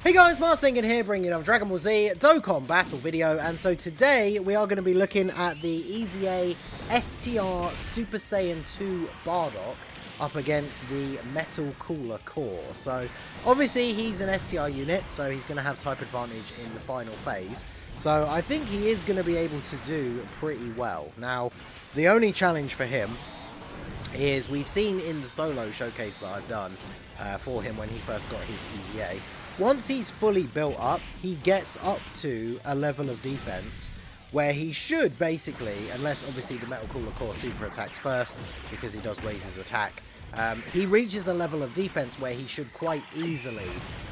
Hey guys, Marsingan here, bringing you a Dragon Ball Z Dokkan battle video, and so today we are going to be looking at the EZA STR Super Saiyan 2 BARDOCK up against the Metal Cooler Core. So obviously he's an STR unit, so he's going to have type advantage in the final phase. So I think he is going to be able to do pretty well. Now, the only challenge for him is we've seen in the solo showcase that I've done for him when he first got his EZA. Once he's fully built up, he gets up to a level of defense where he should basically, unless obviously the Metal Cooler Core super attacks first, because he does raise his attack, he reaches a level of defense where he should quite easily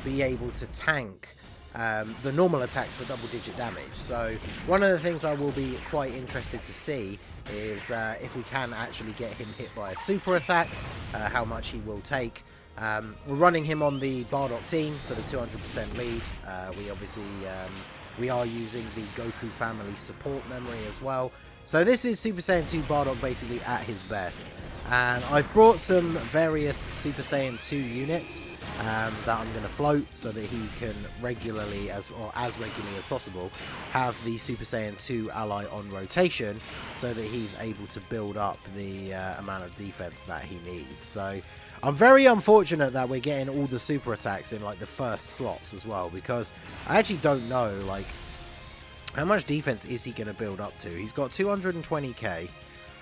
be able to tank the normal attacks for double-digit damage. So one of the things I will be quite interested to see is if we can actually get him hit by a super attack, how much he will take. We're running him on the BARDOCK team for the 200% lead. We obviously we are using the Goku family support memory as well. So this is Super Saiyan 2 BARDOCK basically at his best. And I've brought some various Super Saiyan 2 units that I'm going to float so that he can regularly, as regularly as possible, have the Super Saiyan 2 ally on rotation so that he's able to build up the amount of defense that he needs. So I'm very unfortunate that we're getting all the super attacks in like the first slots as well, because I actually don't know like how much defense is he going to build up to. He's got 220k.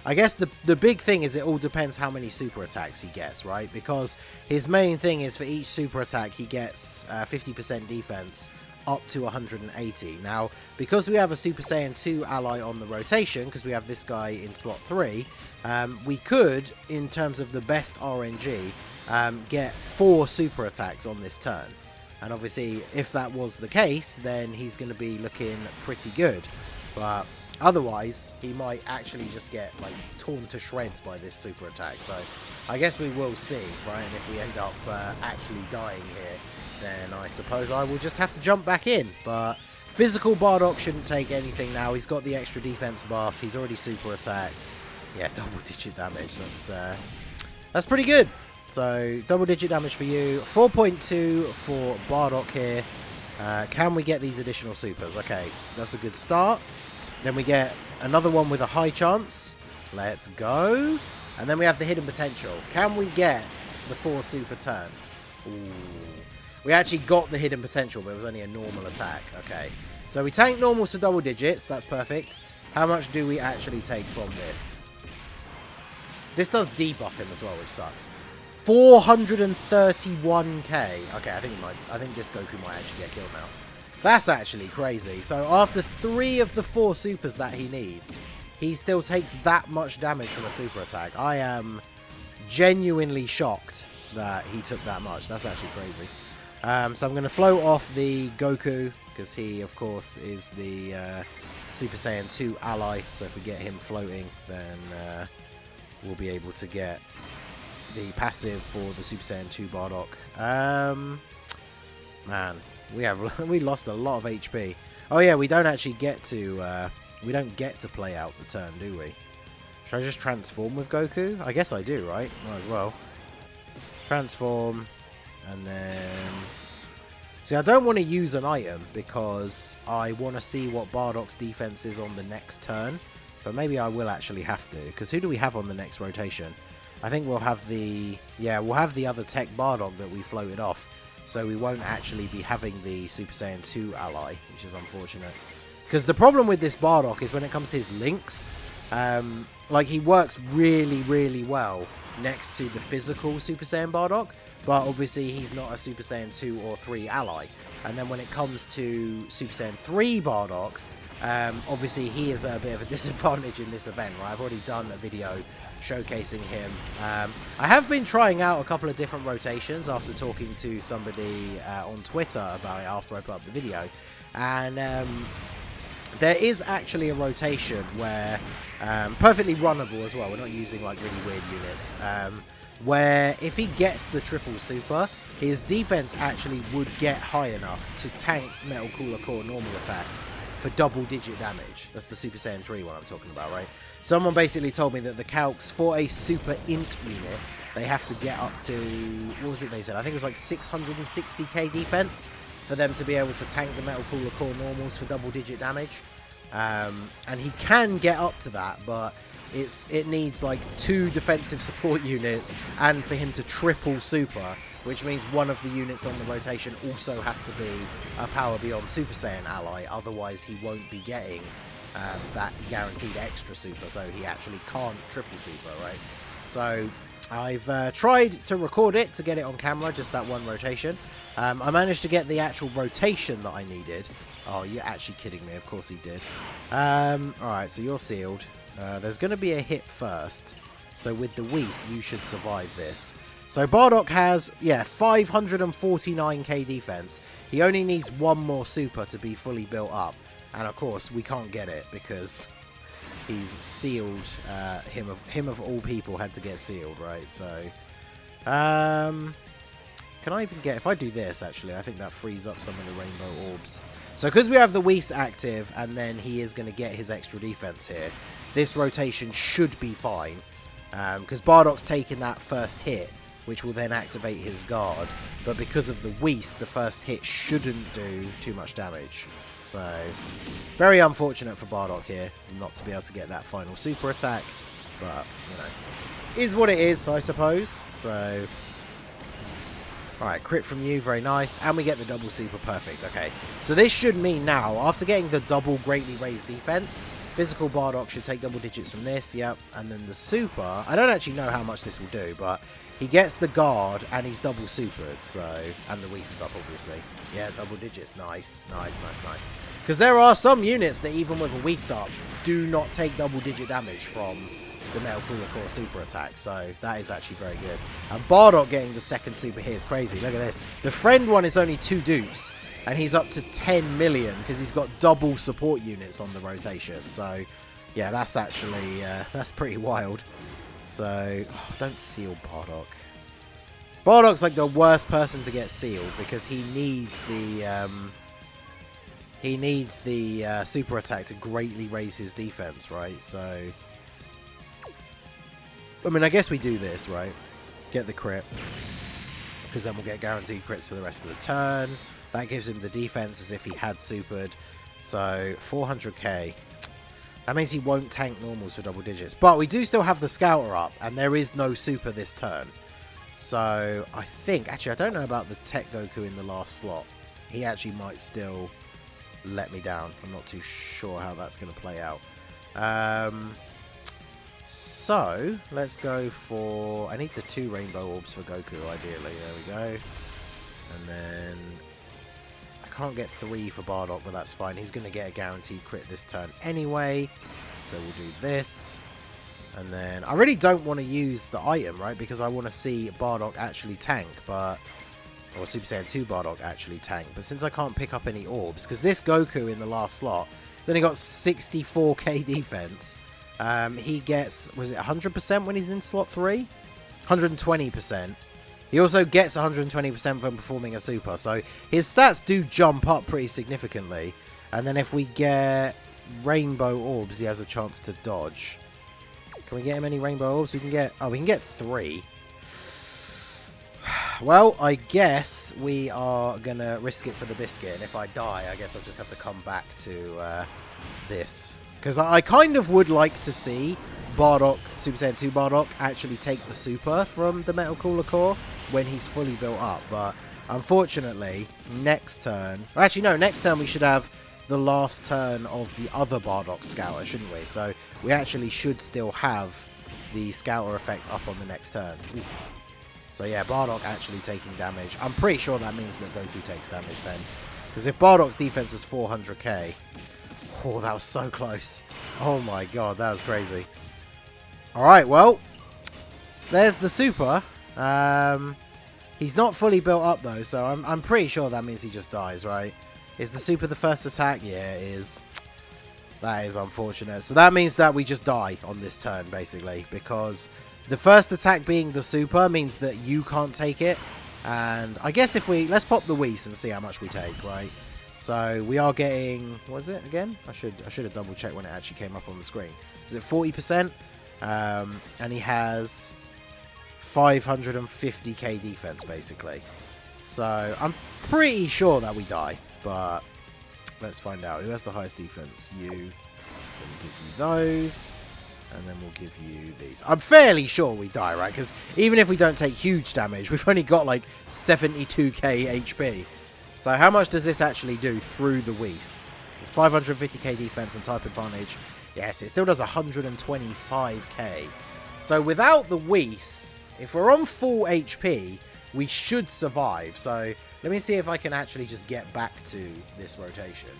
I guess the big thing is it all depends how many super attacks he gets, right? Because his main thing is for each super attack he gets 50% defense up to 180. Now, because we have a Super Saiyan 2 ally on the rotation, because we have this guy in slot 3, we could, in terms of the best RNG, get 4 super attacks on this turn. And obviously, if that was the case, then he's going to be looking pretty good. But otherwise, he might actually just get like torn to shreds by this super attack. So I guess we will see, right? And if we end up actually dying here, then I suppose I will just have to jump back in. But physical BARDOCK shouldn't take anything now. He's got the extra defense buff. He's already super attacked. Yeah, double-digit damage. That's pretty good. So, double-digit damage for you. 4.2 for BARDOCK here. Can we get these additional supers? Okay, that's a good start. Then we get another one with a high chance. Let's go. And then we have the hidden potential. Can we get the 4 super turn? Ooh. We actually got the hidden potential, but it was only a normal attack. Okay, so we tank normals to double digits. That's perfect. How much do we actually take from this? This does debuff him as well, which sucks. 431k. Okay, I think this Goku might actually get killed now. That's actually crazy. So after 3 of the 4 supers that he needs, he still takes that much damage from a super attack. I am genuinely shocked that he took that much. That's actually crazy. So I'm going to float off the Goku, because he, of course, is the Super Saiyan 2 ally. So if we get him floating, then we'll be able to get the passive for the Super Saiyan 2 BARDOCK. Man, we lost a lot of HP. Oh yeah, we don't actually get to play out the turn, do we? Should I just transform with Goku? I guess I do, right? Might as well. Transform. And then, see, I don't want to use an item because I want to see what BARDOCK's defense is on the next turn. But maybe I will actually have to, because who do we have on the next rotation? I think we'll have the, we'll have the other tech BARDOCK that we floated off. So we won't actually be having the Super Saiyan 2 ally, which is unfortunate. Because the problem with this BARDOCK is when it comes to his links, like he works really, really well next to the physical Super Saiyan BARDOCK. But obviously he's not a Super Saiyan 2 or 3 ally. And then when it comes to Super Saiyan 3 BARDOCK, obviously he is at a bit of a disadvantage in this event, right? I've already done a video showcasing him. I have been trying out a couple of different rotations after talking to somebody on Twitter about it after I put up the video. And there is actually a rotation where, perfectly runnable as well, we're not using like really weird units, where if he gets the triple super, his defense actually would get high enough to tank Metal Cooler Core normal attacks for double-digit damage. That's the Super Saiyan 3 one I'm talking about, right? Someone basically told me that the calcs for a Super Int unit, they have to get up to, what was it they said? I think it was like 660k defense for them to be able to tank the Metal Cooler Core normals for double-digit damage. And he can get up to that, but it needs like 2 defensive support units and for him to triple super, which means one of the units on the rotation also has to be a Power Beyond Super Saiyan ally, otherwise he won't be getting that guaranteed extra super, so he actually can't triple super, right? So I've tried to record it to get it on camera, just that one rotation. I managed to get the actual rotation that I needed. Oh, you're actually kidding me. Of course he did. Alright, so you're sealed. There's going to be a hit first. So with the Whis, you should survive this. So Bardock has, 549k defense. He only needs 1 more super to be fully built up. And of course, we can't get it because he's sealed. Him of all people had to get sealed, right? So, can I even get... If I do this, actually, I think that frees up some of the rainbow orbs. So, because we have the Whis active, and then he is going to get his extra defense here, this rotation should be fine. Because Bardock's taking that first hit, which will then activate his guard. But because of the Whis, the first hit shouldn't do too much damage. So, very unfortunate for Bardock here, not to be able to get that final super attack. But, you know, is what it is, I suppose. So... Alright, crit from you, very nice. And we get the double super, perfect. Okay, so this should mean now, after getting the double greatly raised defense, physical Bardock should take double digits from this, yep. And then the super, I don't actually know how much this will do, but he gets the guard and he's double supered, so... And the Whis is up, obviously. Yeah, double digits, nice. Nice, nice, nice. Because there are some units that, even with a Whis up, do not take double digit damage from the Metal Cooler Core super attack, so that is actually very good. And Bardock getting the second super here is crazy. Look at this. The friend one is only 2 dupes, and he's up to 10 million because he's got double support units on the rotation. So, yeah, that's actually, that's pretty wild. So, don't seal Bardock. Bardock's like the worst person to get sealed because he needs the super attack to greatly raise his defense, right? So... I mean, I guess we do this, right? Get the crit. Because then we'll get guaranteed crits for the rest of the turn. That gives him the defense as if he had supered. So, 400k. That means he won't tank normals for double digits. But we do still have the Scouter up. And there is no super this turn. So, I think... Actually, I don't know about the Tech Goku in the last slot. He actually might still let me down. I'm not too sure how that's going to play out. So, let's go for... I need the 2 rainbow orbs for Goku, ideally. There we go. And then... I can't get 3 for Bardock, but that's fine. He's going to get a guaranteed crit this turn anyway. So we'll do this. And then... I really don't want to use the item, right? Because I want to see Bardock actually tank, but... Or Super Saiyan 2 Bardock actually tank. But since I can't pick up any orbs... Because this Goku in the last slot has only got 64k defense... he gets, was it 100% when he's in slot 3? 120%. He also gets 120% when performing a super, so his stats do jump up pretty significantly. And then if we get rainbow orbs, he has a chance to dodge. Can we get him any rainbow orbs? We can get, oh, we can get 3. Well, I guess we are going to risk it for the biscuit, and if I die, I guess I'll just have to come back to this. Because I kind of would like to see Bardock, Super Saiyan 2 Bardock, actually take the super from the Metal Cooler Core when he's fully built up. But unfortunately, next turn... Actually, no, next turn we should have the last turn of the other Bardock Scouter, shouldn't we? So we actually should still have the Scouter effect up on the next turn. Oof. So yeah, Bardock actually taking damage. I'm pretty sure that means that Goku takes damage then. Because if Bardock's defense was 400k... Oh, that was so close. Oh my god, that was crazy. Alright, well, there's the super. He's not fully built up though, so I'm pretty sure that means he just dies, right? Is the super the first attack? Yeah, it is. That is unfortunate. So that means that we just die on this turn, basically, because the first attack being the super means that you can't take it. And I guess if we... Let's pop the Whis and see how much we take, right? So we are getting... What is it again? I should have double checked when it actually came up on the screen. Is it 40%? And he has 550k defense, basically. So I'm pretty sure that we die, but let's find out. Who has the highest defense? You. So we'll give you those, and then we'll give you these. I'm fairly sure we die, right? Because even if we don't take huge damage, we've only got like 72k HP. So how much does this actually do through the Whis? 550k defense and type advantage. Yes, it still does 125k. So without the Whis, if we're on full HP, we should survive. So let me see if I can actually just get back to this rotation.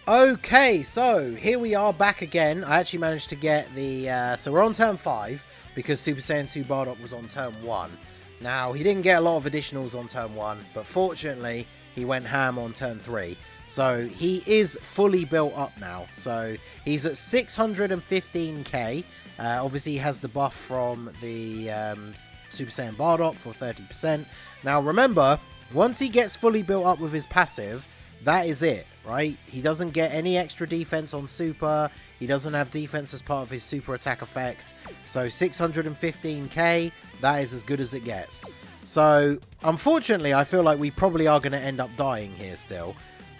Okay, so here we are back again. I actually managed to get the... so we're on turn 5 because Super Saiyan 2 Bardock was on turn 1. Now, he didn't get a lot of additionals on turn 1, but fortunately, he went ham on turn 3. So he is fully built up now. So he's at 615k. Obviously, he has the buff from the Super Saiyan Bardock for 30%. Now, remember, once he gets fully built up with his passive, that is it, right? He doesn't get any extra defense on Super. He doesn't have defense as part of his super attack effect. So 615k, that is as good as it gets. So, unfortunately, I feel like we probably are going to end up dying here still.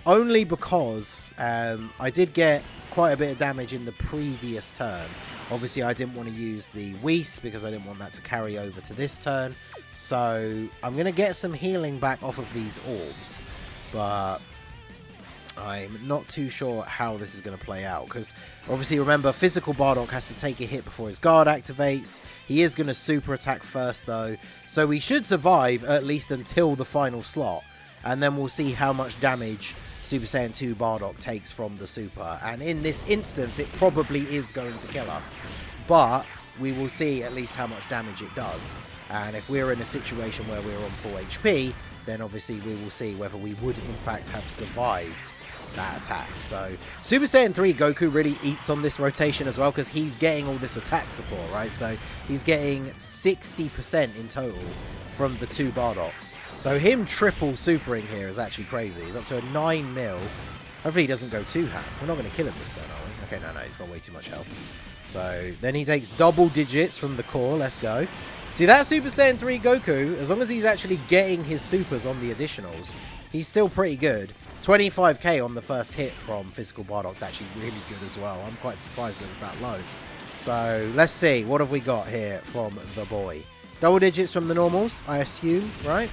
Only because I did get quite a bit of damage in the previous turn. Obviously, I didn't want to use the Whis because I didn't want that to carry over to this turn. So, I'm going to get some healing back off of these orbs. But I'm not too sure how this is going to play out. Because, obviously, remember, physical Bardock has to take a hit before his guard activates. He is going to super attack first, though. So, we should survive at least until the final slot. And then we'll see how much damage Super Saiyan 2 Bardock takes from the super. And in this instance, it probably is going to kill us. But we will see at least how much damage it does. And if we're in a situation where we're on full HP, then obviously we will see whether we would in fact have survived that attack. So Super Saiyan 3 Goku really eats on this rotation as well, because he's getting all this attack support, right? So he's getting 60% in total from the 2 Bardocks. So him triple supering here is actually crazy. He's up to a 9 mil. Hopefully he doesn't go too ham. We're not going to kill him this turn, are we? Okay, no, he's got way too much health. So then he takes double digits from the core. Let's go. See, that Super Saiyan 3 Goku, as long as he's actually getting his supers on the additionals, he's still pretty good. 25k on the first hit from Physical Bardock's actually really good as well. I'm quite surprised it was that low. So let's see. What have we got here from the boy? Double digits from the normals, I assume, right?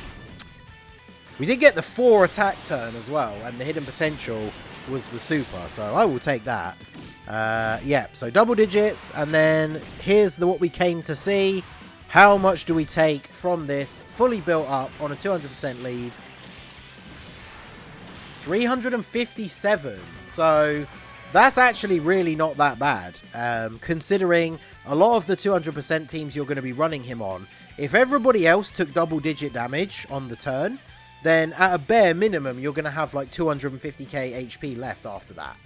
We did get the 4 attack turn as well, and the hidden potential was the super, so I will take that. Yeah, so double digits, and then here's what we came to see. How much do we take from this fully built up on a 200% lead? 357. So that's actually really not that bad, considering a lot of the 200% teams you're going to be running him on. If everybody else took double-digit damage on the turn, then at a bare minimum, you're going to have like 250k HP left after that.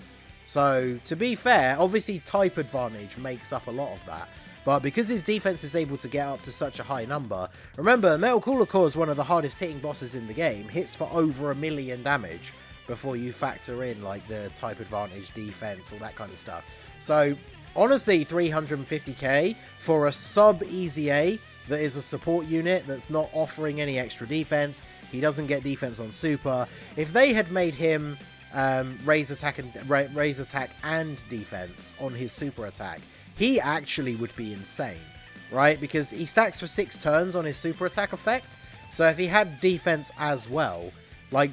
So, to be fair, obviously type advantage makes up a lot of that. But because his defense is able to get up to such a high number, remember, Metal Cooler Core is one of the hardest hitting bosses in the game. Hits for over 1 million damage before you factor in like the type advantage, defense, all that kind of stuff. So, honestly, 350k for a sub EZA that is a support unit that's not offering any extra defense. He doesn't get defense on super. If they had made him raise attack and defense on his super attack, he actually would be insane, right? Because he stacks for 6 turns on his super attack effect. So if he had defense as well, like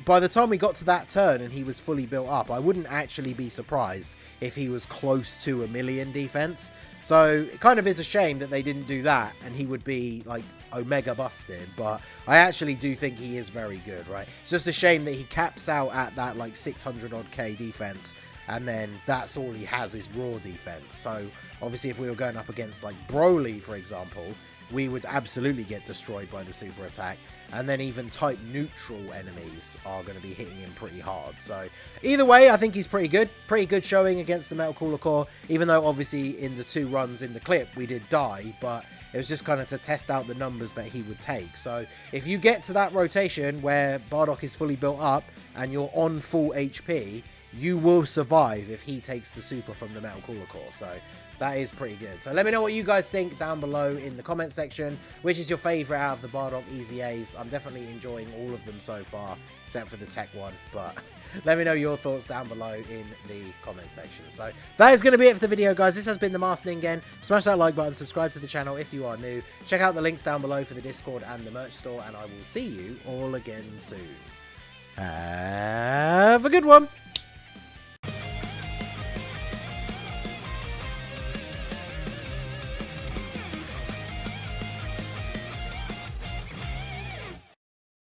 by the time we got to that turn and he was fully built up, I wouldn't actually be surprised if he was close to 1 million defense. So it kind of is a shame that they didn't do that and he would be like Omega busted, but I actually do think he is very good, right? It's just a shame that he caps out at that like 600 odd K defense, and then that's all he has is raw defense. So obviously if we were going up against like Broly, for example, we would absolutely get destroyed by the super attack, and then even type neutral enemies are going to be hitting him pretty hard. So either way, I think he's pretty good showing against the Metal Cooler Core, even though obviously in the 2 runs in the clip we did die, but it was just kind of to test out the numbers that he would take. So if you get to that rotation where Bardock is fully built up and you're on full HP, you will survive if he takes the super from the Metal Cooler Core. So that is pretty good. So let me know what you guys think down below in the comment section. Which is your favourite out of the Bardock EZAs? I'm definitely enjoying all of them so far, except for the tech one. But let me know your thoughts down below in the comment section. So that is going to be it for the video, guys. This has been the Master Ningen. Smash that like button, subscribe to the channel if you are new. Check out the links down below for the Discord and the merch store, and I will see you all again soon. Have a good one.